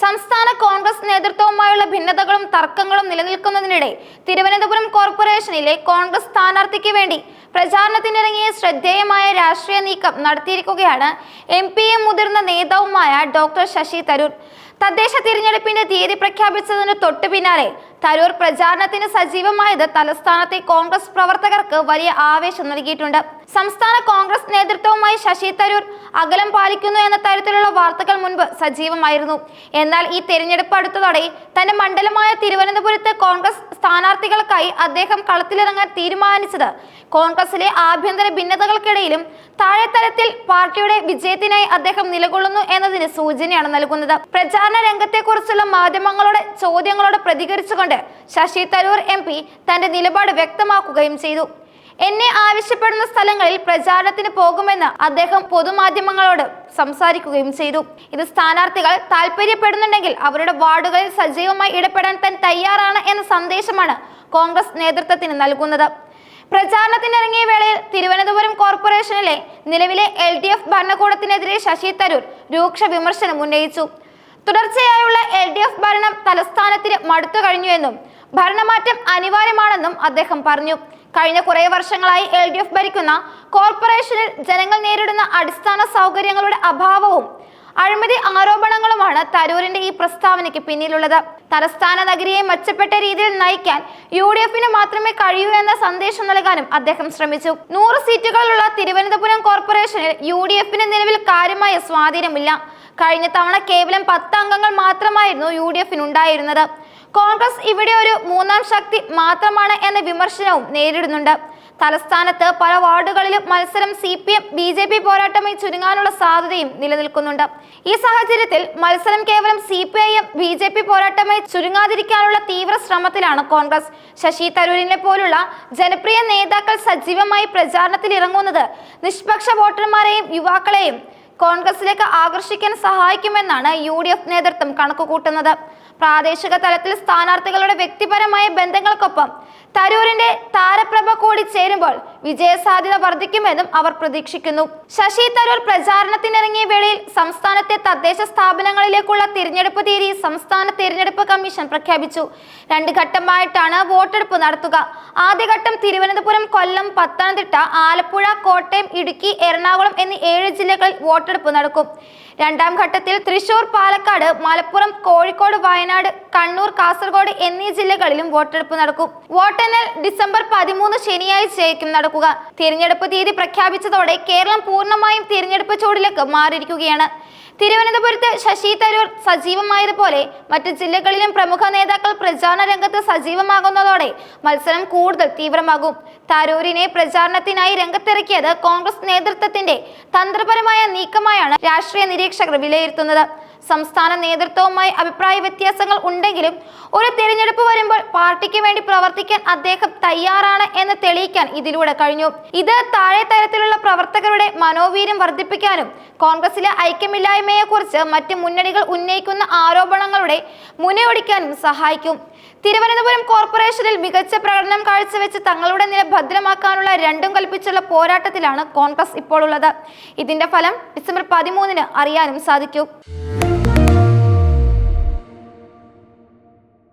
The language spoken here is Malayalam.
സംസ്ഥാന കോൺഗ്രസ് നേതൃത്വവുമായുള്ള ഭിന്നതകളും തർക്കങ്ങളും നിലനിൽക്കുന്നതിനിടെ തിരുവനന്തപുരം കോർപ്പറേഷനിലെ കോൺഗ്രസ് സ്ഥാനാർത്ഥിക്ക് വേണ്ടി പ്രചാരണത്തിനിറങ്ങിയ ശ്രദ്ധേയമായ രാഷ്ട്രീയ നീക്കം നടത്തിയിരിക്കുകയാണ് എംപിയും മുതിർന്ന നേതാവുമായ ഡോക്ടർ ശശി തരൂർ. തദ്ദേശ തിരഞ്ഞെടുപ്പിന്റെ തീയതി പ്രഖ്യാപിച്ചതിന് തൊട്ടു പിന്നാലെ തരൂർ പ്രചാരണത്തിന് സജീവമായത് തലസ്ഥാനത്തെ കോൺഗ്രസ് പ്രവർത്തകർക്ക് വലിയ ആവേശം നൽകിയിട്ടുണ്ട്. സംസ്ഥാന കോൺഗ്രസ് നേതൃത്വവുമായി ശശി തരൂർ അകലം പാലിക്കുന്നു എന്ന തരത്തിലുള്ള വാർത്തകൾ മുൻപ് സജീവമായിരുന്നു. എന്നാൽ ഈ തെരഞ്ഞെടുപ്പ് അടുത്തതോടെ തന്റെ മണ്ഡലമായ തിരുവനന്തപുരത്ത് കോൺഗ്രസ് സ്ഥാനാർത്ഥികൾക്കായി അദ്ദേഹം കളത്തിലിറങ്ങാൻ തീരുമാനിച്ചത് കോൺഗ്രസിലെ ആഭ്യന്തര ഭിന്നതകൾക്കിടയിലും താഴെത്തലത്തിൽ പാർട്ടിയുടെ വിജയത്തിനായി അദ്ദേഹം നിലകൊള്ളുന്നു എന്നതിന് സൂചനയാണ് നൽകുന്നത്. പ്രചാരണ രംഗത്തെക്കുറിച്ചുള്ള മാധ്യമങ്ങളുടെ ചോദ്യങ്ങളോട് പ്രതികരിച്ചുകൊണ്ട് ശശി തരൂർ MP തന്റെ നിലപാട് വ്യക്തമാക്കുകയും ചെയ്തു. എന്നെ ആവശ്യപ്പെടുന്ന സ്ഥലങ്ങളിൽ പ്രചാരണത്തിന് പോകുമെന്ന് അദ്ദേഹം പൊതുമാധ്യമങ്ങളോട് സംസാരിക്കുകയും ചെയ്തു. ഇത് സ്ഥാനാർത്ഥികൾ താല്പര്യപ്പെടുന്നുണ്ടെങ്കിൽ അവരുടെ വാർഡുകളിൽ സജീവമായി ഇടപെടാൻ താൻ തയ്യാറാണ് എന്ന സന്ദേശമാണ് കോൺഗ്രസ് നേതൃത്വത്തിന് നൽകുന്നത്. പ്രചാരണത്തിനിറങ്ങിയ വേളയിൽ തിരുവനന്തപുരം കോർപ്പറേഷനിലെ നിലവിലെ LDF ഭരണകൂടത്തിനെതിരെ ശശി തരൂർ രൂക്ഷ വിമർശനം ഉന്നയിച്ചു. തുടർച്ചയായുള്ള LDF ഭരണം തലസ്ഥാനത്തിന് മടുത്തു കഴിഞ്ഞുവെന്നും ഭരണമാറ്റം അനിവാര്യമാണെന്നും അദ്ദേഹം പറഞ്ഞു. കഴിഞ്ഞ കുറേ വർഷങ്ങളായി LDF ഭരിക്കുന്ന കോർപ്പറേഷനിൽ ജനങ്ങൾ നേരിടുന്ന അടിസ്ഥാന സൗകര്യങ്ങളുടെ അഭാവവും അഴിമതി ആരോപണങ്ങളുമാണ് തരൂരിന്റെ ഈ പ്രസ്താവനയ്ക്ക് പിന്നിലുള്ളത്. തലസ്ഥാന നഗരിയെ മെച്ചപ്പെട്ട രീതിയിൽ നയിക്കാൻ UDFന് മാത്രമേ കഴിയൂ എന്ന സന്ദേശം നൽകാനും അദ്ദേഹം ശ്രമിച്ചു. 100 സീറ്റുകളുള്ള തിരുവനന്തപുരം കോർപ്പറേഷനിൽ UDFന് നിലവിൽ കാര്യമായ സ്വാധീനമില്ല. കഴിഞ്ഞ തവണ കേവലം 10 അംഗങ്ങൾ മാത്രമായിരുന്നു UDFന് ഉണ്ടായിരുന്നത്. കോൺഗ്രസ് ഇവിടെ ഒരു മൂന്നാം ശക്തി മാത്രമാണ് എന്ന വിമർശനവും നേരിടുന്നുണ്ട്. തലസ്ഥാനത്ത് പല വാർഡുകളിലും മത്സരം CPM BJP പോരാട്ടമായി ചുരുങ്ങാനുള്ള സാധ്യതയും നിലനിൽക്കുന്നുണ്ട്. ഈ സാഹചര്യത്തിൽ മത്സരം കേവലം CPIM BJP പോരാട്ടമായി ചുരുങ്ങാതിരിക്കാനുള്ള തീവ്ര ശ്രമത്തിലാണ് കോൺഗ്രസ്. ശശി തരൂരിനെ പോലുള്ള ജനപ്രിയ നേതാക്കൾ സജീവമായി പ്രചാരണത്തിൽ ഇറങ്ങുന്നത് നിഷ്പക്ഷ വോട്ടർമാരെയും യുവാക്കളെയും കോൺഗ്രസിലേക്ക് ആകർഷിക്കാൻ സഹായിക്കുമെന്നാണ് UDF നേതൃത്വം കണക്കുകൂട്ടുന്നത്. പ്രാദേശിക തലത്തിൽ സ്ഥാനാർത്ഥികളുടെ വ്യക്തിപരമായ ബന്ധങ്ങൾക്കൊപ്പം തരൂരിന്റെ താരപ്രഭ കൂടി ചേരുമ്പോൾ വിജയസാധ്യത വർദ്ധിക്കുമെന്നും അവർ പ്രതീക്ഷിക്കുന്നു. ശശി തരൂർ പ്രചാരണത്തിനിറങ്ങിയ വേളയിൽ സംസ്ഥാനത്തെ തദ്ദേശ സ്ഥാപനങ്ങളിലേക്കുള്ള തിരഞ്ഞെടുപ്പ് തീയതി സംസ്ഥാന തിരഞ്ഞെടുപ്പ് കമ്മീഷൻ പ്രഖ്യാപിച്ചു. 2 ഘട്ടമായിട്ടാണ് വോട്ടെടുപ്പ് നടത്തുക. ആദ്യഘട്ടം തിരുവനന്തപുരം, കൊല്ലം, പത്തനംതിട്ട, ആലപ്പുഴ, കോട്ടയം, ഇടുക്കി, എറണാകുളം എന്നീ 7 ജില്ലകളിൽ വോട്ടെടുപ്പ് നടക്കും. രണ്ടാം ഘട്ടത്തിൽ തൃശൂർ, പാലക്കാട്, മലപ്പുറം, കോഴിക്കോട്, വയനാട്, കണ്ണൂർ, കാസർഗോഡ് എന്നീ ജില്ലകളിലും വോട്ടെടുപ്പ് നടക്കും. വോട്ടെണ്ണൽ ഡിസംബർ 13 ശനിയാഴ്ചയായിരിക്കും നടക്കുക. തിരഞ്ഞെടുപ്പ് തീയതി പ്രഖ്യാപിച്ചതോടെ കേരളം പൂർണ്ണമായും തിരഞ്ഞെടുപ്പ് ചൂടിലേക്ക് മാറിയിരിക്കുകയാണ്. തിരുവനന്തപുരത്ത് ശശി തരൂർ സജീവമായതുപോലെ മറ്റു ജില്ലകളിലും പ്രമുഖ നേതാക്കൾ പ്രചാരണ രംഗത്ത് സജീവമാകുന്നതോടെ മത്സരം കൂടുതൽ തീവ്രമാകും. തരൂരിനെ പ്രചാരണത്തിനായി രംഗത്തിറക്കിയത് കോൺഗ്രസ് നേതൃത്വത്തിന്റെ തന്ത്രപരമായ നീക്കമായാണ് രാഷ്ട്രീയ നിരീക്ഷകർ വിലയിരുത്തുന്നത്. സംസ്ഥാന നേതൃത്വവുമായി അഭിപ്രായ വ്യത്യാസങ്ങൾ ഉണ്ടെങ്കിലും ഒരു തിരഞ്ഞെടുപ്പ് വരുമ്പോൾ പാർട്ടിക്ക് വേണ്ടി പ്രവർത്തിക്കാൻ അദ്ദേഹം തയ്യാറാണ് എന്ന് തെളിയിക്കാൻ ഇതിലൂടെ കഴിഞ്ഞു. ഇത് താഴെ തരത്തിലുള്ള പ്രവർത്തകരുടെ മനോവീര്യം വർദ്ധിപ്പിക്കാനും കോൺഗ്രസിലെ ഐക്യമില്ലായ്മയെക്കുറിച്ച് മറ്റ് മുന്നണികൾ ഉന്നയിക്കുന്ന ആരോപണങ്ങളുടെ മുനയൊടിക്കാനും സഹായിക്കും. തിരുവനന്തപുരം കോർപ്പറേഷനിൽ മികച്ച പ്രകടനം കാഴ്ചവെച്ച് തങ്ങളുടെ നില ഭദ്രമാക്കാനുള്ള രണ്ടും കൽപ്പിച്ചുള്ള പോരാട്ടത്തിലാണ് കോൺഗ്രസ് ഇപ്പോൾ ഉള്ളത്. ഇതിന്റെ ഫലം ഡിസംബർ 13 അറിയാനും സാധിക്കും.